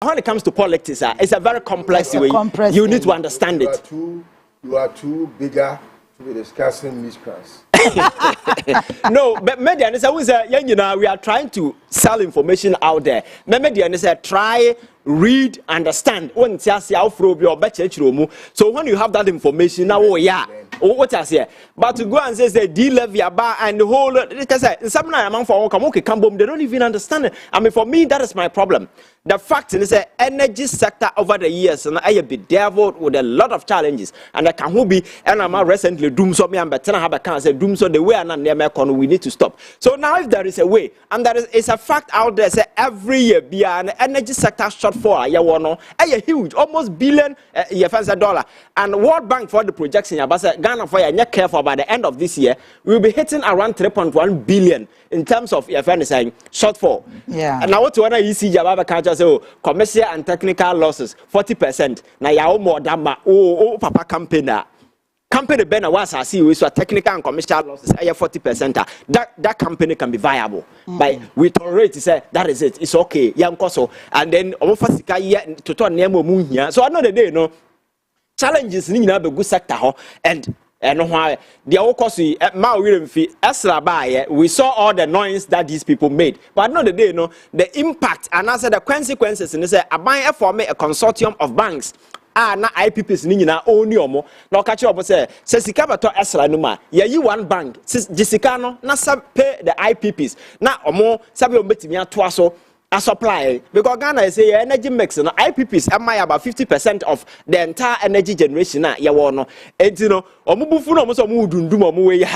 when it comes to politics, it's a very complex way. You need to understand it. You are too bigger to be discussing miscreants. No, but media we are trying to sell information out there. Media try, read, understand. So when you have that information, now what I say, but to go and say D-levy and the whole they don't even understand it. I mean, for me, that is my problem. The fact is the energy sector over the years and I have been deviled with a lot of challenges, and I can be and I'm recently doom so me and better have a cancer doom so the way and we need to stop. So now if there is a way, and there is a fact out there say every year be an energy sector shortfall a huge almost billion dollar, and World Bank for the projection Ghana for you careful by the end of this year we will be hitting around 3.1 billion in terms of shortfall. Yeah. And now what you see so commercial and technical losses 40%. Now you more than papa company ben was I see we so technical and commercial losses 40%. That company can be viable. But we tolerate to say that is it. It's okay. So and then to turn name here. So another day challenges in the good sector and why the we saw all the noise that these people made, but not the day the impact and also the consequences. And they say I buy for me a consortium of banks. Na IPPs ni nyina oni omo na okache obo say sika bato esra no ma ye yi one bank jisika no na pay the IPPs na omo sabe o betimi ato so a supply, because Ghana is a energy mix. No, IPPs am about 50% of the entire energy generation. You know,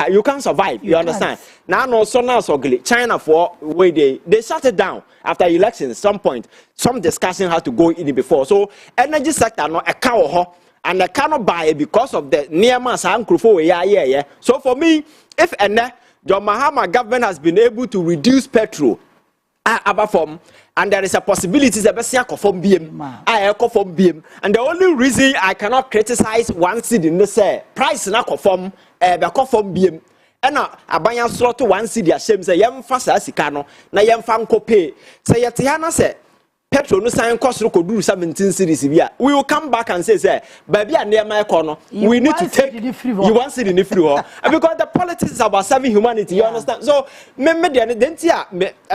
you can't survive. You understand? Now, China for way they shut it down after elections. Some point, some discussion has to go in before. So, energy sector no a cow and I cannot buy it because of the near mass. So for me, if John Mahama government has been able to reduce petrol. And there is a possibility that BM, and the only reason I cannot criticize one city in the price na conform BM. And I buy a slot to one city. Shame say yam fast as Sicano, na yam fan pay. Say Yatiana say petrol no sign cost could do 17 cities. We will come back and say, baby, and near my corner, we need to take you want city in the free because the politics is about serving humanity. You understand? So,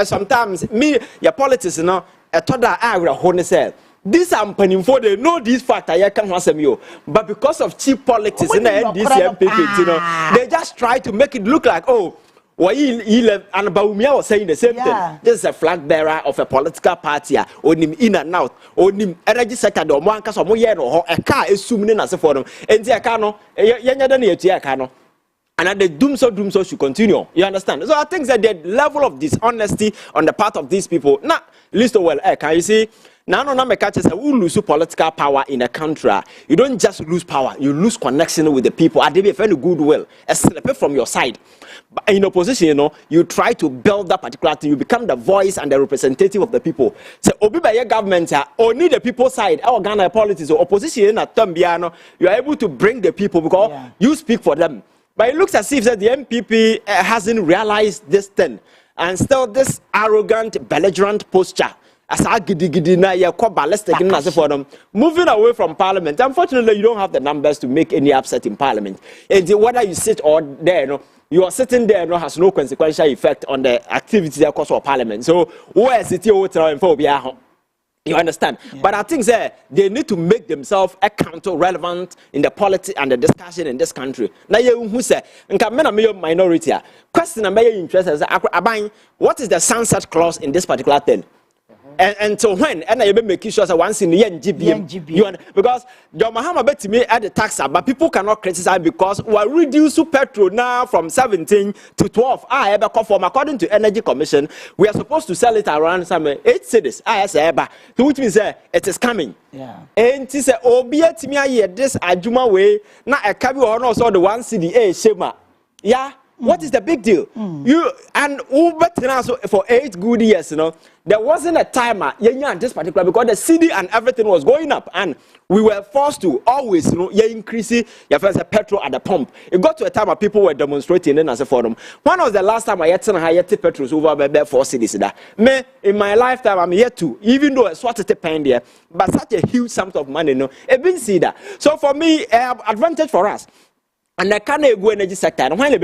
sometimes me, your politics, I thought that I would say. These are penny for they know this fact I can't answer you, but because of cheap politics in the NDC, they just try to make it look like Well, he and Baumia was saying the same thing. This is a flag bearer of a political party. On him in and out. On him energy sector. The one case of more year or a car is zooming in as a forum. And the Akano, younger than the Akano. And the doom so should continue. You understand? So I think that the level of dishonesty on the part of these people. Now, listen well. Can you see? Now, no catches who lose political power in a country. You don't just lose power, you lose connection with the people. I did very goodwill, a slip from your side. But in opposition, you try to build that particular thing. You become the voice and the representative of the people. So, Obiba government, only the people side. Our Ghana politics or opposition at Tambiano, you are able to bring the people because you speak for them. But it looks as if that the MPP hasn't realized this thing, and still this arrogant, belligerent posture. As I moving away from parliament. Unfortunately, you don't have the numbers to make any upset in parliament. And whether you sit or there, you are sitting there has no consequential effect on the activity of course of parliament. So where is it you understand? But I think they need to make themselves relevant in the politics and the discussion in this country. Now who say minority question interest what is the sunset clause in this particular thing? And so when I make sure that once in the NGB, because John Mahama bet me at the tax, but people cannot criticize because we are reducing petrol now from 17 to 12. I ever conform according to Energy Commission. We are supposed to sell it around some 8 cities. Which means it is coming. Yeah. And she said, "Oh, be it me this Ajuma way. Now I carry on also the 1 city shema. Yeah." What is the big deal? You and Uber for 8 good years, you know, there wasn't a timer this particular because the city and everything was going up, and we were forced to always, you know, increase your first petrol at the pump. It got to a time where people were demonstrating in as a forum. When was the last time I had to petrol over 4 cities? Me in my lifetime, I'm yet to, even though it's what it's paying there, but such a huge sum of money, no, it been see that. So for me, advantage for us. And I can't go energy sector. And when you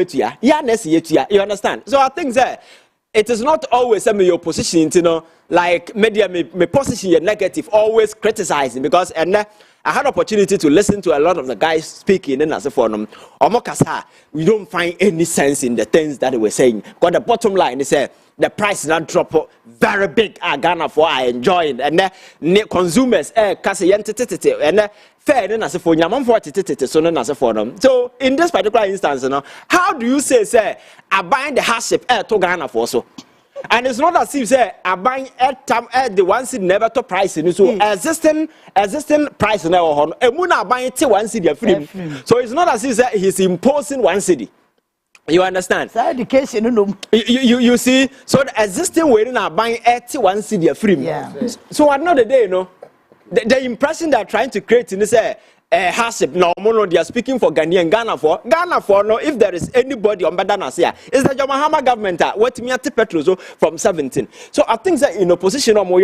understand? So I think that it is not always your position, you know, like media, my position is negative, always criticizing, because and I had opportunity to listen to a lot of the guys speaking in as a forum. We don't find any sense in the things that they were saying. Because the bottom line is the price is not drop very big. Ghana for I enjoy it, and consumers and fair as a phone. So in this particular instance, you know, how do you say I buying the hardship to Ghana for so? And it's not as if I buying at the one city never to price in so existing price now on a moon are buying till 1 city free. So it's not as if he's imposing 1 city. You understand? Education, you see, so the existing way now buying 1 city free. Yeah. So another day, you know, the impression they're trying to create in this hardship. No, they are speaking for Ghana for no. If there is anybody on Badanas here, is the Jamahama government what me at petrol from 17. So I think that in opposition or more,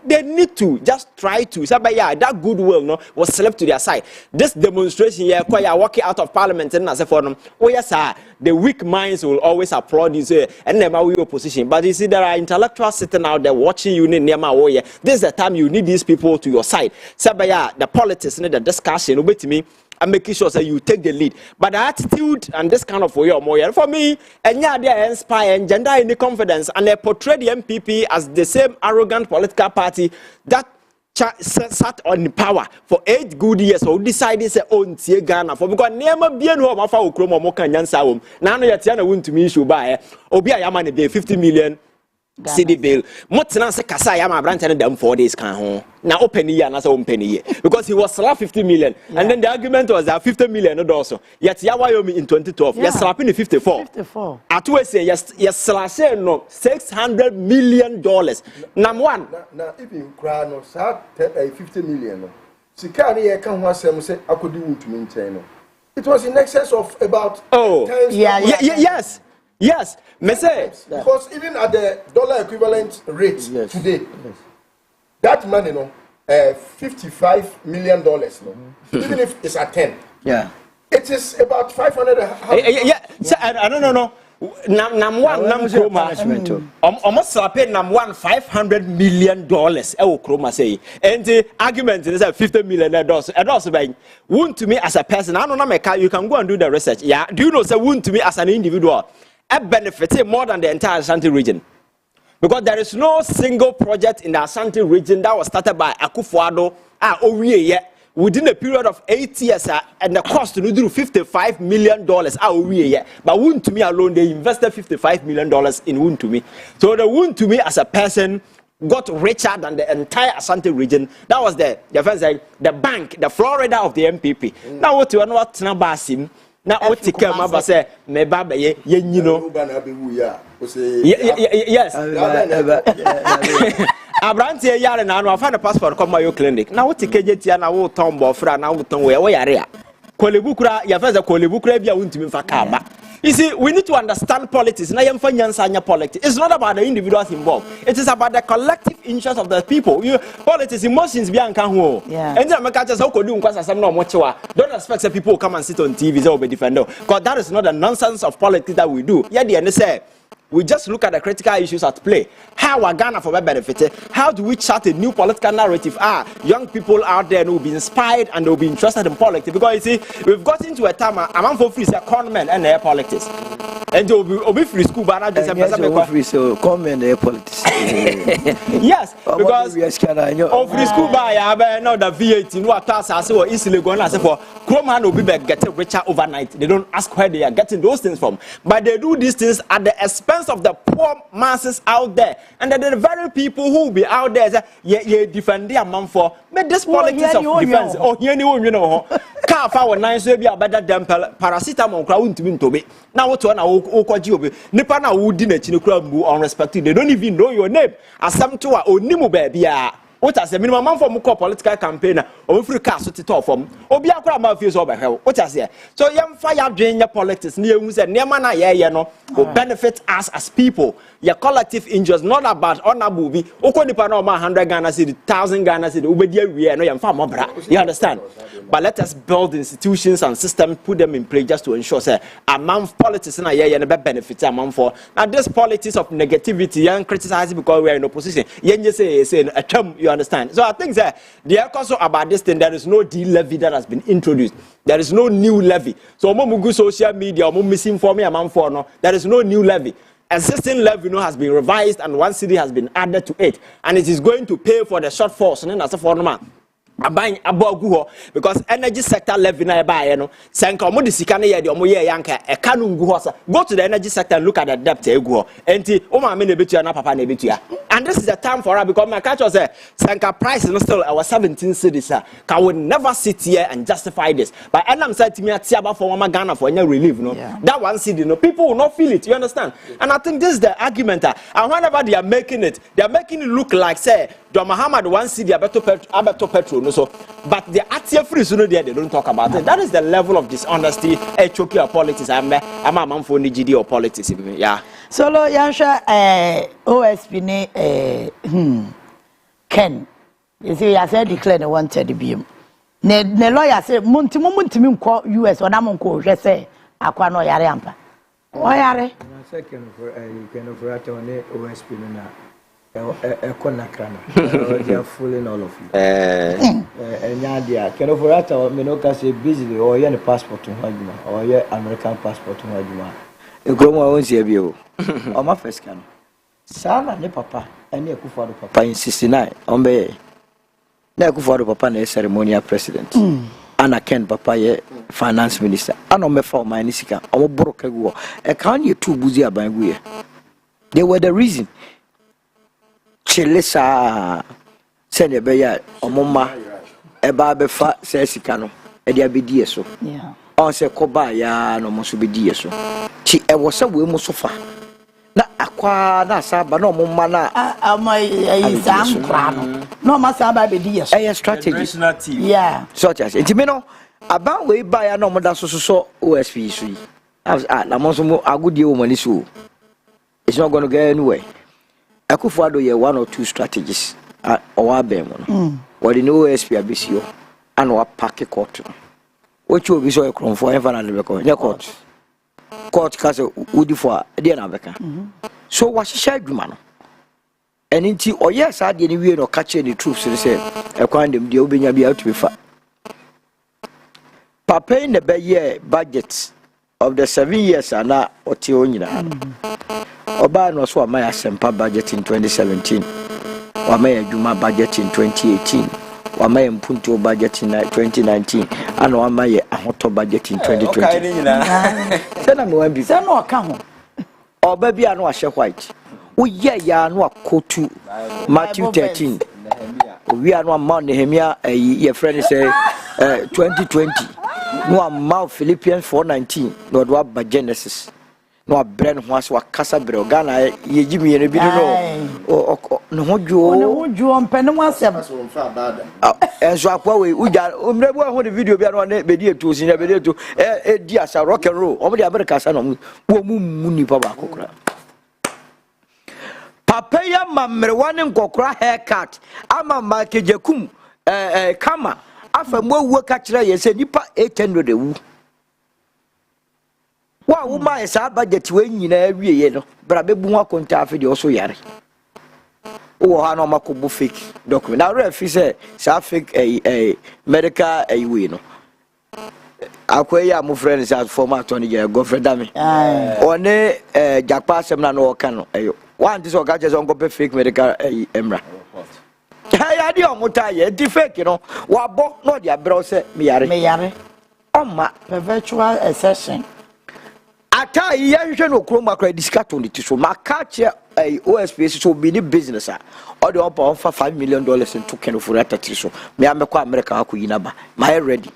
they need to just try to say, yeah, that goodwill no was slept to their side. This demonstration here, walking out of parliament and as a forum. Oh yes, sir. The weak minds will always applaud this and never we opposition. But you see, there are intellectuals sitting out there watching you in Nema. Oh yeah, this is the time you need these people to your side. Sabaya, the politics, the discussion, obey to me, and making sure that you take the lead. But the attitude and this kind of way or more for me, and yeah, they inspire and gender in the confidence, and they portray the MPP as the same arrogant political party that sat on power for 8 good years, or decided to own Ghana for because never be an home of our Chroma Mokan Yansawum. Now, Yatiana went to me, should buy Obia Yaman a 50 million city bill. Motsana Kasayama granted them 4 days. Now, open year and as open year because he was slapped 50 million, and then the argument was that 50 million also. Yet Yawayomi in 2012, yes, slapping 54. 54. At we say yes, slash no $600 million. Number one. Now, if you cry no, 50 million. Sikari can was say I could do to maintain. It was in excess of about yes. Yes, because even at the dollar equivalent rate today, that money, no, $55 million, no, even if it's at 10, it is about 500. So, I don't know. Nam one almost slapping nam one $500 million. Kroma say, and the argument is that $50 million. And also, wound to me as a person. I don't know, you can go and do the research. Yeah, do you know? So wound to me as an individual. Benefit more than the entire Ashanti region, because there is no single project in the Ashanti region that was started by Akufo-Addo within a period of 8 years, and the cost to do $55 million. But Wound to me alone, they invested $55 million in Wound to me. So the Wound to me as a person got richer than the entire Ashanti region. That was the bank, the Florida of the MPP. Now what you are not Basim. Now what take care of say me baba ye you know yes Abrantie yare na no afa the passport come my clinic now what take jetia na wo ton bofra na wo ton we yare a kolebukura ya first kolebukura bia wontimi fa ka ba. You see, we need to understand politics. Politics. It's not about the individuals involved. It is about the collective interest of the people. Politics, emotions, and don't expect that people come and sit on TV or be defended. Because that is not the nonsense of politics that we do. Yeah, the say we just look at the critical issues at play. How are Ghana for benefit? How do we chart a new political narrative? Young people out there will be inspired and they'll be interested in politics. Because you see, we've got into a time, I'm for free, conmen and their politics. And they'll be free school, but I just free, so comment their politics. Yes, because of free school by I know the VAT, no tax, I say, easily going as for Croman will be getting richer overnight. They don't ask where they are getting those things from. But they do these things at the expense of the poor masses out there, and then the very people who will be out there say, defend their man for. But this politics of defense, car fa won nan so bi abeda dem paracetamol kra wuntumi ntobe na woto na wokoji obi nipa na wo di na chi ne kra mbu unrespected they don't even know your name asem to a onimu ba bia what as a minimum man for more political campaigner or free cast to talk from obi akra ma feel so by hell what as here so yam fire drain your politics near who said near man no will benefit us as people your collective interest not about honorable be okoni pa na 100 Ghana cedi 1000 Ghana cedi obedia we no yam fa mo bra you understand but let us build institutions and systems put them in place just to ensure say among politics na no be benefit among for now this politics of negativity and criticizing because we are in opposition yen say a term you understand so I think that the also about this thing there is no D levy that has been introduced there is no new levy so omo social media omo misinform among for no there is no new levy existing levy has been revised and one city has been added to it and it is going to pay for the shortfalls and that's for no man abang abogu because energy sector levy na buy no senka omo de sika na ye de omo ye yanka e ka no ngu ho sa go to the energy sector and look at the debt egu ho enti o ma me na betua na papa na betua and this is the time for her because my catch was say senka price is still our 17 cities can we never sit here and justify this but enam said to me atiaba for mama Ghana for any relief no that one city no people will not feel it you understand and I think this is the argument and whenever they are making it look like say John Muhammad one city abeto petrol no so but the atia free so no there they don't talk about it that is the level of dishonesty choky or politics I'm a man for GD or politics yeah solo yansha OSP ne Ken you see I said declare the wanted BM ne lawyer say muntimi nko US ona mo nko hwe say akwa no yare ampa o yare second for you can for at on OSP na they are fooling all of you. Can over me no say busy or any passport to Hajima or American passport to Hajima. You go my own CBO. On my first can. Sana ne papa and you for the papa in 69 on be. Na ku for the papa na ceremonial president. Ana Ken papa ye finance minister. Ana me for my nisika. Omo broke go. E kan you two buzi aban go. They were the reason. Chilesa send a bear or mama a barber fat says he cano, a diabetes so. Yeah. On say Kobaya no must be dear so. She was a woman so far. Na aqua nasa, but no mana. My exam crown. No, Masaba be dear. A strategy. Yeah. Such as it may know about way by a normal so OSP. I was at Lamonso a good deal woman is it's not going to get anyway. Akufo-Addo ye one or two strategies or abem what the OSP abisio and wa pack court what you be so ekron for ever and record court case udi for dey na beka so what she share dwuma no and nti o yes I dey we no catch the troops say ekwan dem dey obenya bia to be fa papa in the year budget of the 7 years ana oti onyina Oba no so amaya sempa budget in 2017 wamaya juma budget in 2018 wamaya mpunto budget in 2019 and wamaya ahoto budget in 2020 sana mo ambi sana oka ho oba bia no ahye white uye ya no akotu Matthew 13 we are no man Nehemia your friend say 2020 no amount Philippians 4:19 no do ba Genesis no brand was wa kasa bre Ghana ye jimi ne bi no no hojo mpene wasem enso akwa we uja omrebu ho de video bia no na be di etu osin be di etu di asa rock and roll omo de America sa no wo mu nipa ba kokora papa ya mamre wane nkokora haircut ama makejekum kama afa mo wu ka kire ye se nipa 800 ewu wa woman is a budget we nyina awie ye no bra bebu ho akonta afi de oso yare wo ha no makobu fake document na refi say sa fake medical we no akwai ya mu friend say former attorney general girlfriend ami one jakpa asem na no ka no ayo one this oga just on go fake medical emra ya di omuta ye di fake no wa bo no dia bro say me yare oma virtual session ata ye hwe no kroma kra discato ni so makache OSP so be ni business or the offer $5 million in token for that so me amekwa America akuyina ba my ready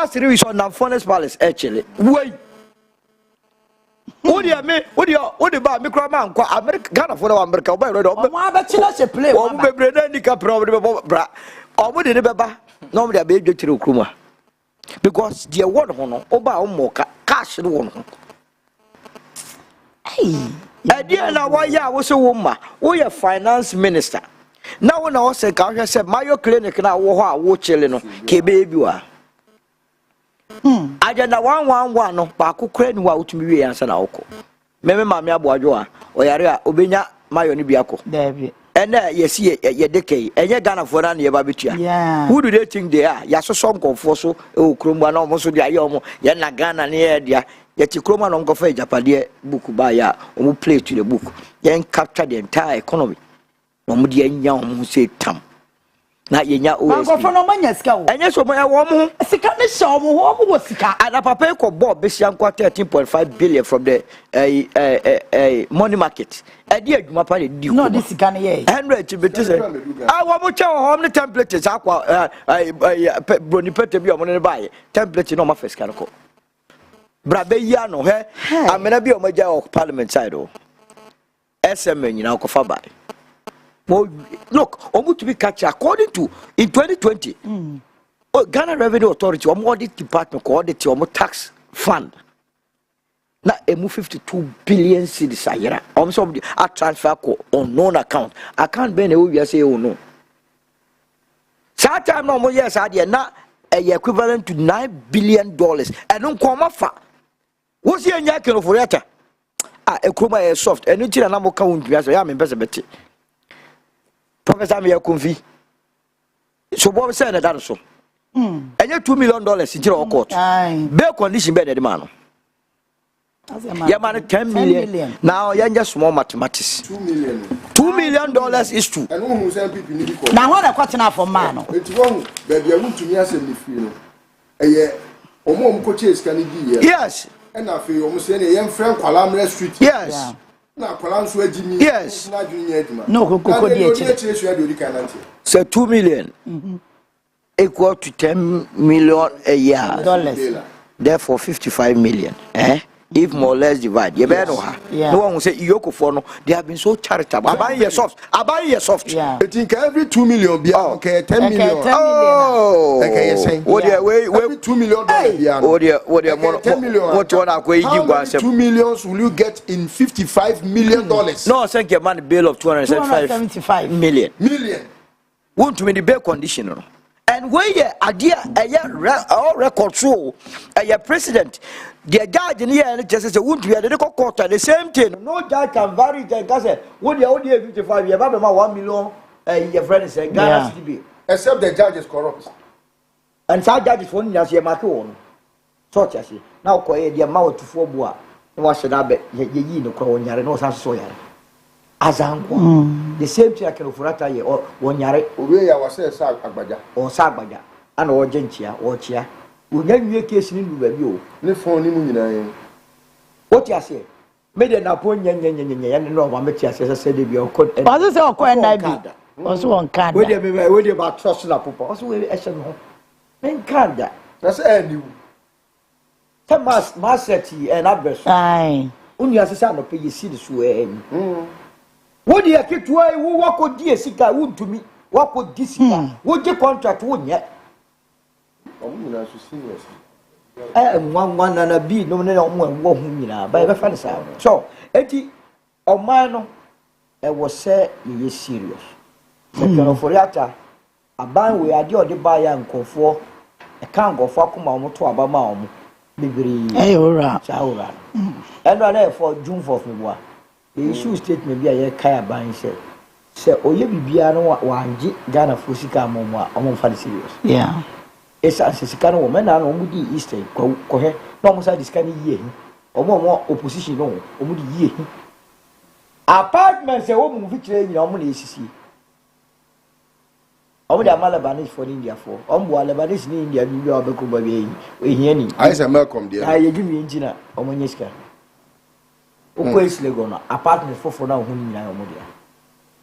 last 3 weeks on the Forest Palace actually. Wait. What do you mean? What do you buy? Microman, America, Ghana for America, by Red Oba. Why bet you not a play? Or maybe Nika problem, bra. Or would it be? Normally, I be to Kruma. Because the word honor, Oba Omoka, cash the one. Hey, idea now why I was a woman, we a finance minister. Now when I was a car, I said, my clinic now, watch children, Kebebua. I did 111 no Paku Crane wa utumi answer na oko. Meme mame aboadwo a oyare a obenya mayo ni biako. David. And yes ye decay. Enye Ghana for na ye ba betua. Yeah. Who do they think they are? Ya so nkonfo so e okromba na omo so dia ye omo ye na Ghana na ye dia. Ye ti kroma no nkofa Japade book ba ya omo play to the book. Ye capture the entire economy. Omo dia nya omo say tam. Na yenya OSP. Mango for no manya sika wo. Enye so mo e wo mo. Sika ne sha mo wo sika. And papa ko bob besian kwa 13.5 billion from the money market. E di adwuma pa di ko. No this sika ne ye. 100 to be to say. Ah wo mo che home templates akwa broni pete bi o mo ne buy. Template no ma first kan ko. Bra be ya no he. Amena bi o ma ja o parliament side o. SMA nyina ko fa buy. Look, to be catch according to in 2020, Ghana Revenue Authority, audit department, audit your tax fund. Now, a move 52 billion cedis a year. Also, a transfer on known account. I can't be any say, oh no. Time no more years, I did not a equivalent to $9 billion. And don't come off. What's your yakin for that? A croma is soft, and it's an ammo count. Yes, I am in better. Professor Mia Confi. So what said that so? And you $2 million in your court. Bail condition better the man. Yeah, man, 10 million. Now you're just small mathematics. $2 million. $2 million is true. And who send people need to now what a question for man. It's wrong, baby. I want to me as a feel. A year or more coaches can be. Yes. And I feel almost any young friend Palamre Street. Yes. Now, Palamswe Jimmy. Yes. No, so 2 million equal to 10 million a year. Dollars. Therefore, 55 million. If more or less divide. You better know her. No one will say Yoko for no. They have been so charitable. I buy your soft. Yeah. I think every 2 million be okay, 10 million. Oh, okay, you're saying. What every $2 million. What 10 million. What one are going to give 2 million will you get in $55 million? No, thank you, man. Bill of 275 million. Want to be the bail condition. And where your idea all record show a president, the judge in here and just say, won't be a little quarter, the same thing. No judge can vary and say, what you only 55 years, about 1 million, your friend is a Ghana city bill. Except the judge is corrupt. And some judges for me as your macaron. Such as he now call the amount to 4 bois. What should I bet ye no crown yard no such soya? Azango. The same thing I can offer at or 1 yard. We are Sagbaja or Sagbaja and or Gentia or Chia. We get you a case in review. No phone in what you say? Made an appointment and no one met as I said, if you're called. Was it so quite nice? Also on card. Where you about trusting up? Also, I said, no. Men can't that. That's any. Some massety and address. Aye. Only as a son of pay see the sway. What do you keep to I walk with dear Sika would to me? What would this would your contract wouldn't yet? One and a bee, no one, by the fancy. So, Etty, Omano, I was said, you is serious. Second for that, a band we are the buyer and conform. I can't go for Kumamo to Abama. Hey, alright. And I for June 4th, February. The issue statement be a kaya buying said. Say, oh, you be one Ghana Fusika Momo, among for the serious. Yeah. It's a Sicano woman and Omudi Easter, Cohe, no more this kind of year, or more opposition, no, Omudi year. Apartments, a woman which your money is. Omo da Malabanese for India for. Omo Lebanese in India you do abeku baby. We hear I say Malcolm there. I give me engineer omo nyeska. Oko is Lagos apartment for now hu nyina omo dia.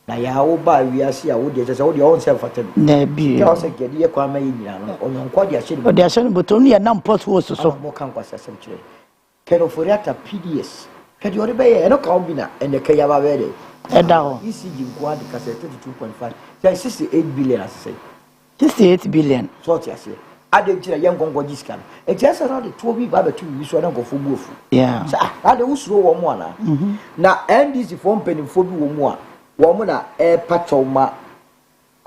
na ya wo ba wiase a wo de sese wo de on self atem na bi ya se gede ye kwa ma yina no onyo kwa de ahye o de ahye but onu ye nam pot wo so mo kan kwa sesem kire kero foriata PDS kedi ori be ye no ka obi na ene ka ya ba be de eda ho ECG kwa de ka 32.5 say 68 billion as say 68 billion so ti ase ade kire ye ngongo jiska no e just na de to bi ba be to wi so na ngofo bu ofu yeah sa ade usuro wo mo ana na NDC for mpanimfo bi wo mo a wo mo na patcho ma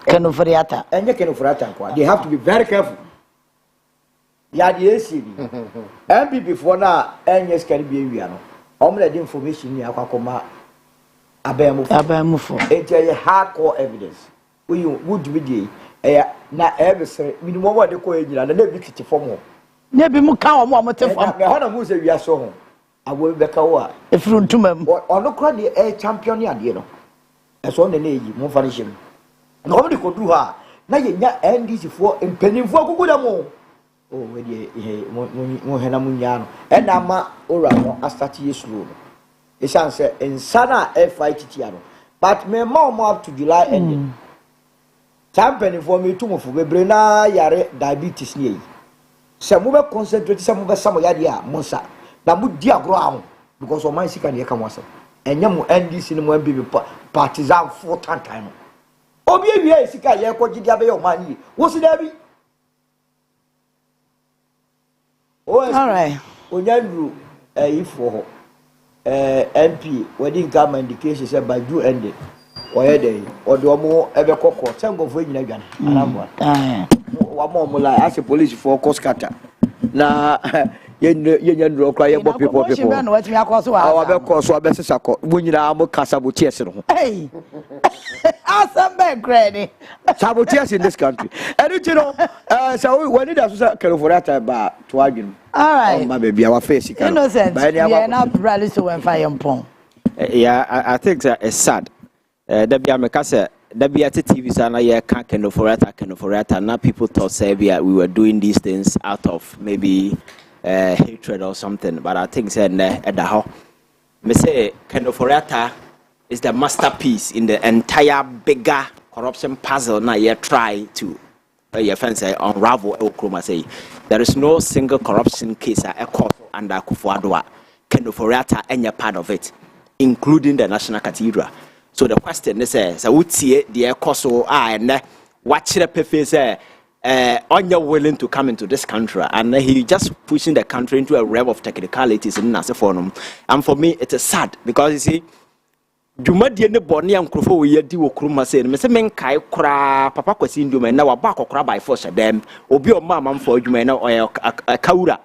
Kano Furiata enye Kano Furiata kwa they have to be very careful ya the ACB MPP for na enye skari bi ewia no o mo na the information ni akwakoma abemufo it's a hardcore evidence we would be na every minimum what they call engineer na be kiti form na bi mu kan o mo te form na hona mu se wia so ho abo be ka wo a efru ntumam ono kra the champion ya de no eso na eyi mo fa ne shem na o de ko du ha na ye nya NDC for mpanimfo akukuda mo oh we de mo hena mu nya no e na ma ora no astati yesuro no e san se insana e fight tiano but me mo up to July ending champion for me to mo fu bebre na yare diabetes ni yi se mo be concentrate se mo be samo yade a mo sa na mo di agro ahụ because o man sika na ka mo asa enye mo NDC ni mo MPP partisan full time obi ewie sika ye ko gidi abe o man yi wo si da bi all right onyandru ifo ho MP wedding come indication say by due ending oye dey odo mo ebe kokko tengo fo nyina dwan anamwa wa mo la as police for coskata na yenyandu okra ye bo people awa be koso abe sesako mo nyina mo kasabotiers no hey awesome back ready sabotiers in this country and you know so when it does California ba to adwin all right my baby our face innocent yeah na rally so when fire pon yeah I think that it's sad that be amekase that be at TV so na ye can California now people thought say we were doing these things out of maybe hatred or something, but I think said at the how me say California is the masterpiece in the entire bigger corruption puzzle. Now you try to your friends say unravel Okroma say there is no single corruption case at court under Akufo-Addo. California any part of it, including the National Cathedral. So the question is so we see the NKOSUO and watch the PFA say Onya willing to come into this country, and he just pushing the country into a web of technicalities in Nasefonum. And for me, it is sad because you see, Jumadi and the Bonnie and Krofo we do Kruma say, Mr. Menkai Kra, Papa Kwasin Dume, now a back or crab by force of them, or be your mamma for Jumena or a Kaura.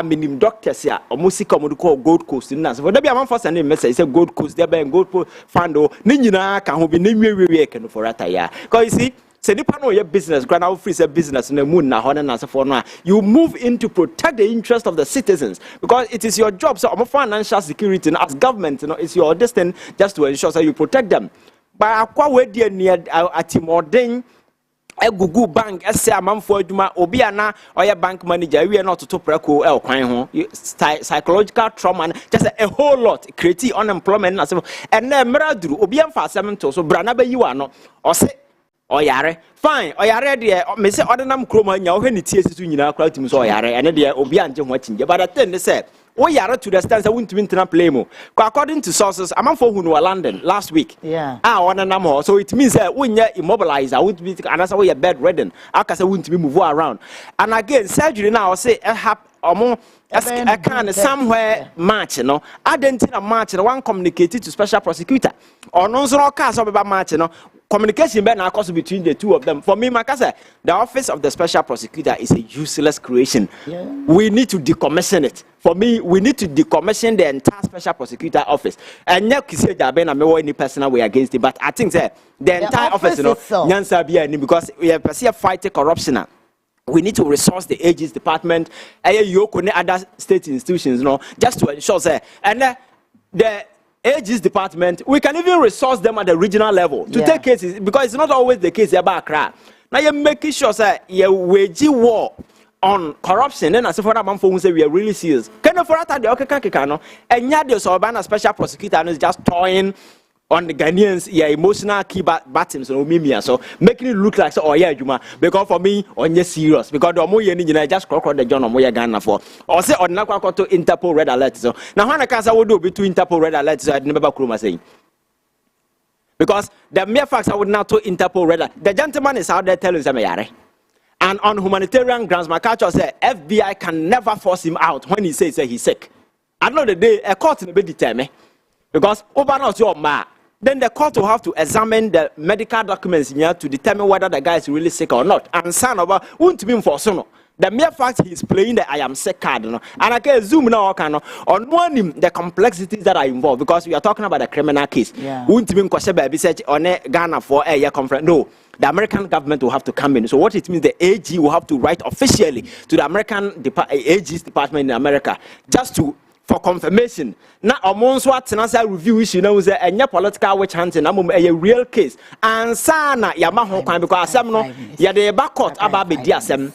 Minim doctors here, or Musika would call Gold Coast in Nas. For the Biaman for Sunday message, say Gold Coast, there by Gold Fando, Nina can be named for Rataya. Because you see, say the panel your business, grand out free business in the moon now, you move in to protect the interest of the citizens because it is your job. So I'm financial security as government, it's your destiny just to ensure that you protect them. But a way dear near a Timording. A Google bank, as a man for Juma, Obiana, or your bank manager, we are not to preco el crime, psychological trauma, just a whole lot, create unemployment, and then Meradru, Obian for 7 to so Branabe you are not, or say, or yare, fine, or yare, dear, or Miss Ordinam Chroma, now when it is to you now, crowd him so yare, and dear Obian watching you, but I tell they said. Oh, yara to the stands I went to win play more. According to sources, I'm for who were London last week. Yeah. On a number. So it means that when you're immobilized, I would be another way a bed redden. I wouldn't be move around. And again, surgery now I say I have or more I can somewhere match, I didn't a match and one communicated to special prosecutor. Or no so cars about match, communication better course between the two of them. For me, Makasa, the office of the special prosecutor is a useless creation. Yeah. We need to decommission it. For me, we need to decommission the entire special prosecutor office. And now, Kisi Jaben, I'm not any personal way against it, but I think that the entire office, because we have perceived fighting corruption. We need to resource the ages department, and other state institutions, just to ensure that. And the ages department, we can even resource them at the regional level to take cases because it's not always the case about Accra. Now you're making sure that you wage war on corruption. And as for that, man, say we are really serious. Kind of for that, the okay, and yet the Urbana special prosecutor is just toying on the Ghanaians, yeah, emotional key buttons on Mimia, so making it look like so, oh yeah, Juma. Because for me, on your serious, because the more you just crock the John or Moya Ghana for, or say on Nakwa to Interpol red alert. So now, when I can't would do between Interpol red alerts, I'd never Kruma saying. Because the mere facts I would not to Interpol red alert. The gentleman is out there telling them, and on humanitarian grounds, my culture said FBI can never force him out when he says he's sick. I know the day a court will be determined. Because Obaapa your ma, then the court will have to examine the medical documents here to determine whether the guy is really sick or not. And son of a won't be for sono. The mere fact he's playing the I am sick card, and I can zoom now on one the complexities that are involved because we are talking about a criminal case. Won't be research on Ghana for a year conference. No, the American government will have to come in. So what it means, the AG will have to write officially to the American AG's department in America just to. For confirmation, now amongst what Tenasa review issue now is a political witch hunting, a real case. And Sana Yamaha, because some no, ya the back court about the DSM.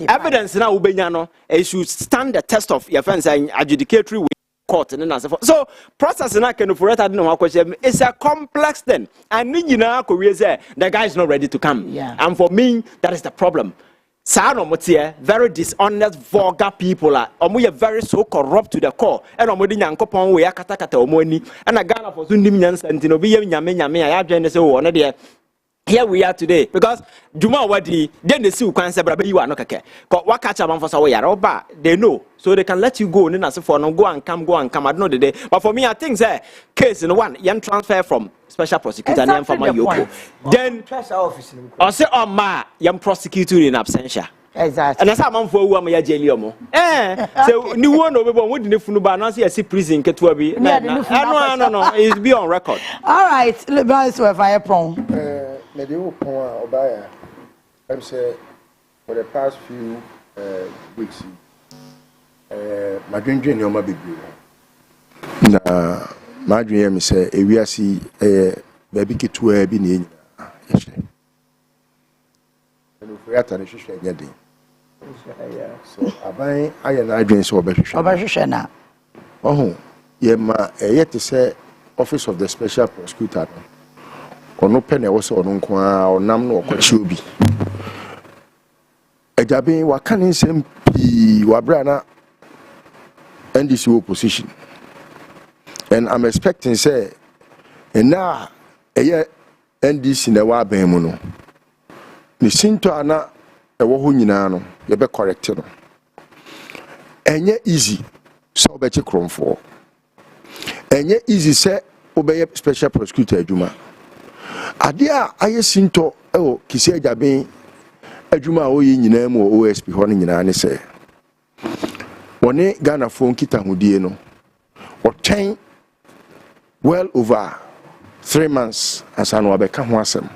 Evidence now, Ubenyano, it should stand the test of your friends and adjudicatory court and then so process and I can for it. I don't know how question. It's a complex thing. And you know, the guy is not ready to come. And for me, that is the problem. Very dishonest, vulgar people are very so corrupt to the core. And Yankopon we are katakata omoni. And a Ghana for Zundimians and Tinobi Yame, I have joined one idea. Here we are today because Juma Wadi, then they see cancer, but you are not okay. What catch up for Sawaya, they know, so they can let you go. And for no go and come. I know the day. But for me, I think that case in one, young transfer from special prosecutor and from my Yoko. Then I say, oh, ma, young prosecutor in absentia. Exactly. And that's how I'm for who am I jailiomo. So new one over what didn't Funuba not see a prison get to be. No, it's be on record. All right, let's have fire prong. Obaya, I'm saying for the past few weeks, my dream your baby. Na my dream is a we are see baby kid to a bin. And if we are to the so I and I dream so about now. Oh, yeah, ma, yet to say office of the special prosecutor. Ono pene wo se ono nkoa onam no okwachi obi ejabe waka ne nsem pi wabra na NDC opposition and I'm expecting say na NDC na wa ban mu no ni sinto ana ewo ho nyina no ye be correct no enye easy so obechi kromfo enye easy say obeye special prosecutor adwuma adia aye sinto ewo kisi ajaben adwuma oyi nyina mu OSP ho nyina ne se woni Ghana phone kita hodie no oten well over 3 months asano abeka ho asem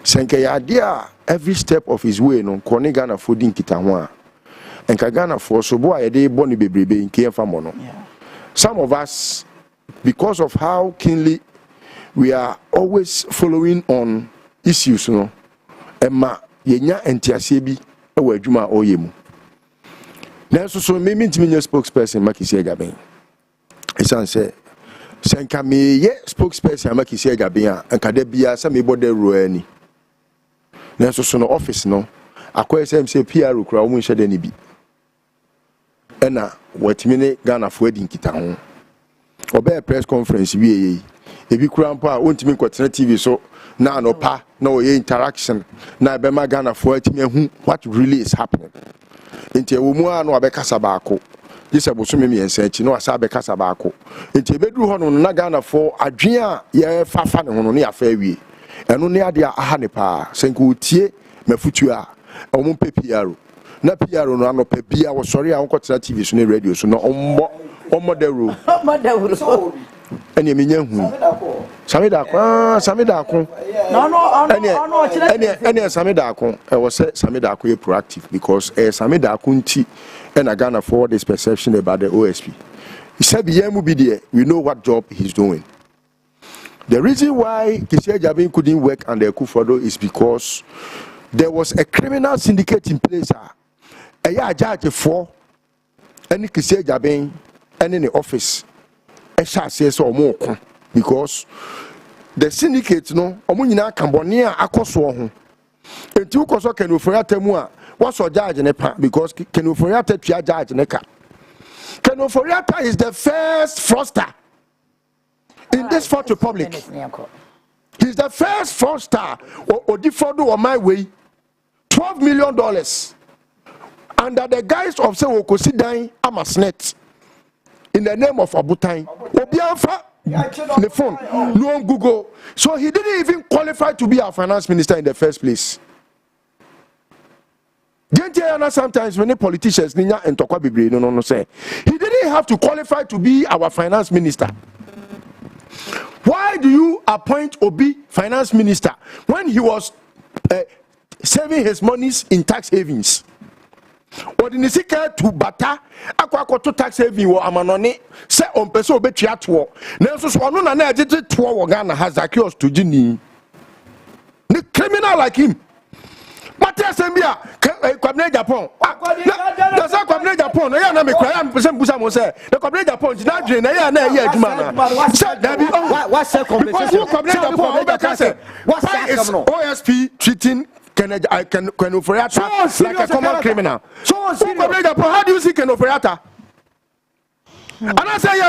senke ya adia every step of his way no koni Ghana fodin kita ho a enka Ghana for so bo ayede boni bebrebe nke yemfa mo no some of us because of how keenly we are always following on issues no emma yenya entiase bi ewa adwuma oyemu na so me ntimi spokesperson makisi agaben esan say senka me ye spokesperson makisi agaben a enka da bia sa me bode roani na so no office no akoy say PR kura wo nhye da ni bi ena watimi ne Ghana fo adi nkita ho obe press conference bi ebi kura mpo a ontimi kwetena TV so na anopa na oye interaction na be ma Ghana fo atimi hu what really is happening enti ewo mu a no abekasa baako dise bosome mi ensa achi no asa abekasa baako enti ebeduru ho no na Ghana fo adwen a ye fafa ne ho no ne afa awie eno ne ade a aha ne pa senko otie mafutu a omo pepiaro na piaro no anopa bia wo sori a wonkotena TV so ne radio so no omodero eni eminya hu samidako eni samidako e was say samidako is proactive because samidako nti and Ghana for this perception about the OSP. He said we know what job he's doing. The reason why Kisia Jabin couldn't work under Kufuor is because there was a criminal syndicate in place. A judge for any Kisia Jabin and in the office. Esha says or more because the syndicate no omo nyina kambone a akoso ho enti ukoso kenoforiata mu a waso judge ne pa because kenoforiata tua judge ne ka. Kenoforiata is the first fraudster in this Fourth Republic. He's the first fraudster Odifodo on my way. $12 million under the guise of say Okosidan Amasnet in the name of Abutain. Obianfa the phone no on Google. So he didn't even qualify to be our finance minister in the first place. Sometimes when the politicians no say he didn't have to qualify to be our finance minister. Why do you appoint Obi finance minister when he was saving his monies in tax havens? Or the nisika to bata akwa to tax haven wo amanone se on person obetua to na so so no na na agete to wo Ghana has accused to gini the criminal like him. Matia Sambia, Kwabne Japan. That's how Kwabne Japan. I am a cry. I'm Busa Mose. The Kwabne Japan is not doing. I am a year. What's that conversation? Kwabne Japan. What's OSP treating Kenoforiata like a common criminal? So Kwabne Japan, how do you see Kenoforiata? And I say,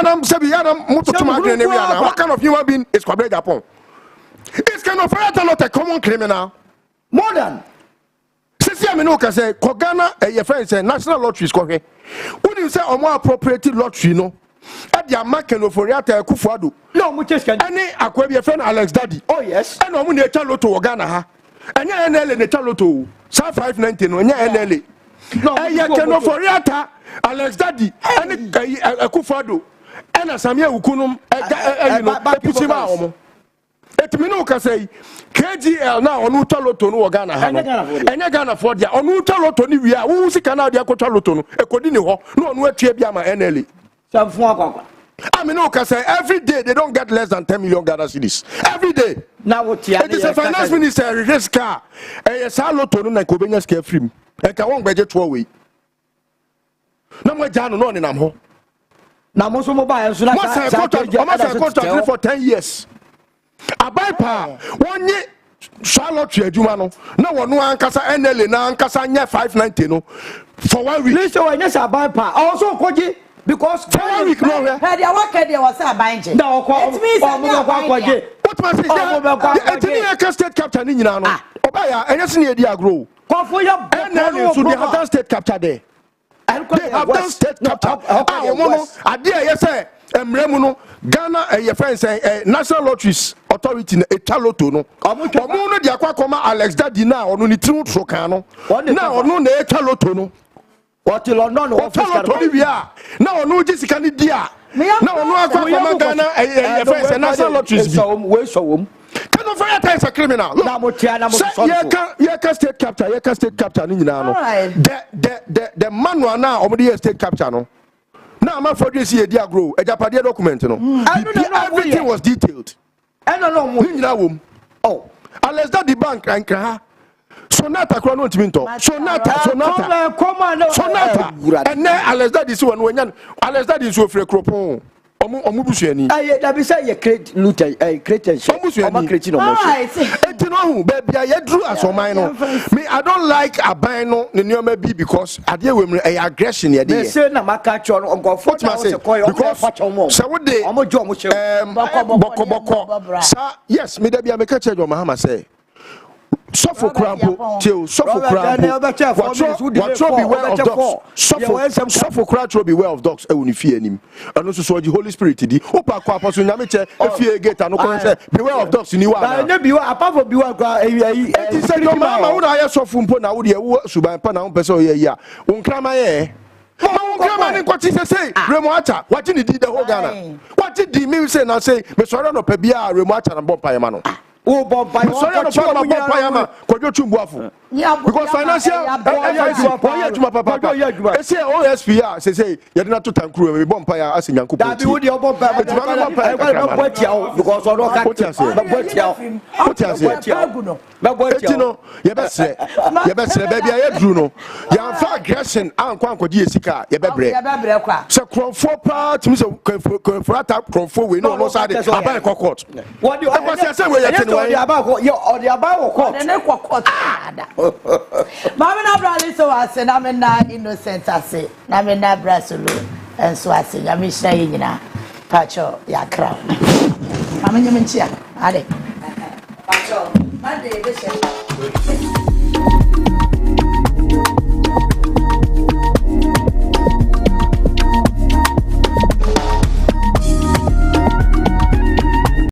what kind of human being is Kwabne Japan? Is Kenoforiata not a common criminal? More than. I mean, okay, say, Kogana, your friend say, national lottery is correct. When you say, more appropriated lottery, no, at the American of Oriata Kufadu, no, much can any Aquabia friend Alex Daddy. Oh, yes, and I'm going to tell you to Ogana, and you're an L in the Taloto, South 519, when you're an L. No, you can offer Oriata, Alex Daddy, and Kufadu, and a Samia Ukunum, Etiminuka say KGL now on Utaloto no Ghana and Ghana for dia on Utaloto ni we are who see Canada Kotaloto no ekodini ho no no atua bia ma NLA Aminuka say every day they don't get less than 10 million Ghana cedis every day. Now what it is a finance minister risk car e saloto no na kobenya scare free e ka won gbeje to away na mo jano no nenam ho na mo so mo ba enso na contract for 10 years. Abaipa one ye Charlotte adwuma no na wono ankasa NLA na ankasa nya 590 no for 1 week. Let's say yes Abaipa also koji because for 1 week no he dia work there was abanje na okwa what must say the state capture ni nyina no obaya enyese na edi agro kofo ya NLA so they have done state capture there they have done state capture omo ade ye say emremu no Ghana your friend say national lotteries authority na etaloto no omo no dia kwa koma Alex Daddy na onu ni tru tro kan no na onu na etaloto no what London office na onu jisika ni dia na onu akwa koma Ghana your friend say national lotteries we so wom Kenoforiata is a criminal. You can state capture ni nyina no the manual now omo state capture no. Now, I'm for this year, dear grow. A Japanese document, no. Everything was detailed. I don't know. Oh, unless that the bank and Sonata Chrono Timinto. Sonata. And then, unless that is one, unless that is your free cropon. Omubusuani. That be say you create loot create Omubusuani. Baby, I drew as on mine. Me, I don't like a bino the new maybe because I deal with aggression. They say na makacho on go for because so what they boko yes, me there be a make church on Mahama say suffer crampo till suffer crampo what beware of dogs suffer crampo beware of dogs e woni fie anim and also so the Holy Spirit di opa kwa apostle nyame che fie gate no kon say beware of dogs ni wa na beware apart from beware kwa it say no mama wo na ya suffer mpo na wo de wo suban pa na wo pese o ye ya wo nkrama ye Grandma and what is say, Remoata, what did the whole Ghana? What did the me say now say, Miss Sorano Pebia, Remoata and Bompayamano? Oh, Bompayama, Kojo Chumbuafu. Because financial, papa. They say OSP, say you not to tank crew. We bomb fire as in Yankup. That be with your bomb. Because I don't put you best say, baby, I have Bruno. You are far aggression and Quanko Gsika, you bebre. So, for part, Mr. for attack, for we know most of the court. What do you say? We are about your court. Mamma Brali, so I said, I'm not innocent. I say, I'm not Brasulu, and so I say, I'm saying, Pacho, ya crown. Mamma, you mention, Ade. Pacho, Monday,